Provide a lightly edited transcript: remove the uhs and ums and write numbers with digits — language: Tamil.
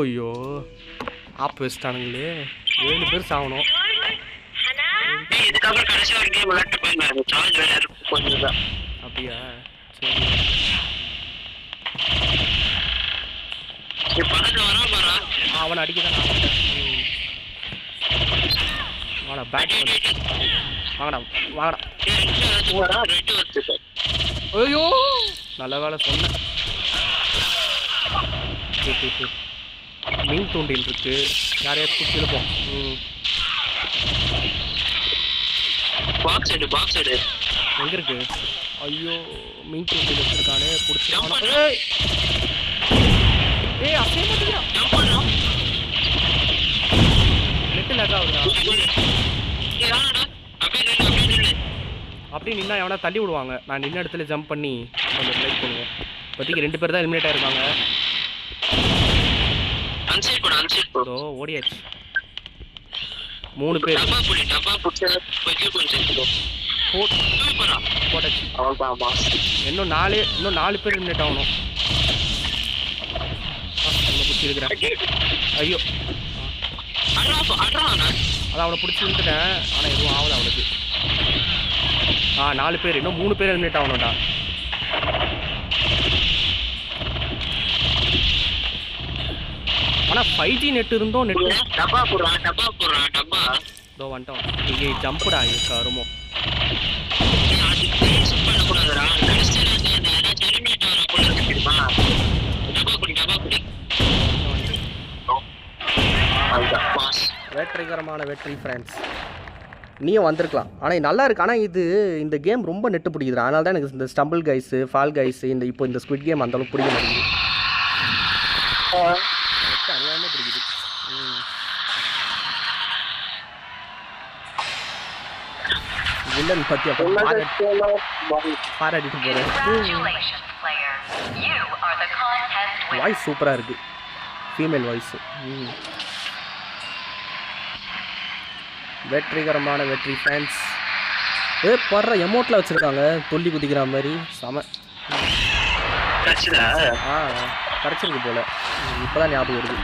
ஐயோ ஆப் வச்சிட்டானுங்களே 7 பேர் சாவணும். இதுக்கப்புறம் கடைசி ஒரு கேம் விளையாட்டு போயிருந்தாரு. சார்ஜ் விளையாடு கொஞ்சம் தான். அப்படியா? சரி. படத்துல வரா பாரா. அவனை அடிக்கதான் வாடா பேக் வாங்கடா வாங்கடா. ஐயோ நல்ல வேலை சொன்னேன். மீன் தூண்டில் இருக்கு. யாரையாச்சும் கூட்டி இருப்போம். பாக்ஸ் எடு எங்க இருக்கு? ஐயோ மீன் தூண்டில் வச்சிருக்கானே புடிச்சிட்டான். ஏய் அப்படியே மாட்டீங்களா? நெட் லாக் ஆகுதா? அப்படியே நின்னா எவனா தள்ளி விடுவாங்க. நான் நின்ன இடத்துல ஜம்ப் பண்ணி கொஞ்சம் ட்ரை பண்ணுவேன். இப்போதைக்கு 2 பேர் தான் எலிமினேட் ஆயிருக்காங்க. ஓ ஓடியாச்சு. 3 பேர் போட்டாச்சு. இன்னும் 4 பேர் எலிமினேட் ஆகணும். ஐயோ அதான் அவனை பிடிச்சி விட்டுட்டேன். ஆனால் எதுவும் ஆகலை அவனுக்கு. 4 பேர் இன்னும் 3 பேர் எலிமினேட் ஆகணும்டா. ஆனால் 5G நெட் இருந்தோம். நெட் டப்பா போடுறான் இதோ வந்துட்டோம். இங்கே ஜம்புடா இருக்கா ரொம்ப. வெற்றிகரமான வெற்றி ஃப்ரெண்ட்ஸ். நீயும் வந்திருக்கலாம். ஆனால் நல்லா இருக்கு. ஆனால் இந்த கேம் ரொம்ப நெட்டு பிடிக்குது. அதனால தான் எனக்கு இந்த ஸ்டம்பிள் கைஸு ஃபால் கைஸு இப்போ இந்த ஸ்குவிட் கேம் அந்தளவுக்கு பிடிக்க மாட்டேங்குது. அநியாயமாக பிடிக்குது. வில்லன் பற்றி அப்போ பாராட்டிட்டு போகிறேன். வாய்ஸ் சூப்பராக இருக்குது. Female voice. வெற்றிகரமான வெற்றி ஃபேன்ஸ். படுற எமௌண்ட்டில் வச்சுருக்காங்க. தொல்லி குதிக்கிற மாதிரி செம. கிடச்சிருக்கு போல். இப்போ தான் ஞாபகம் வருது.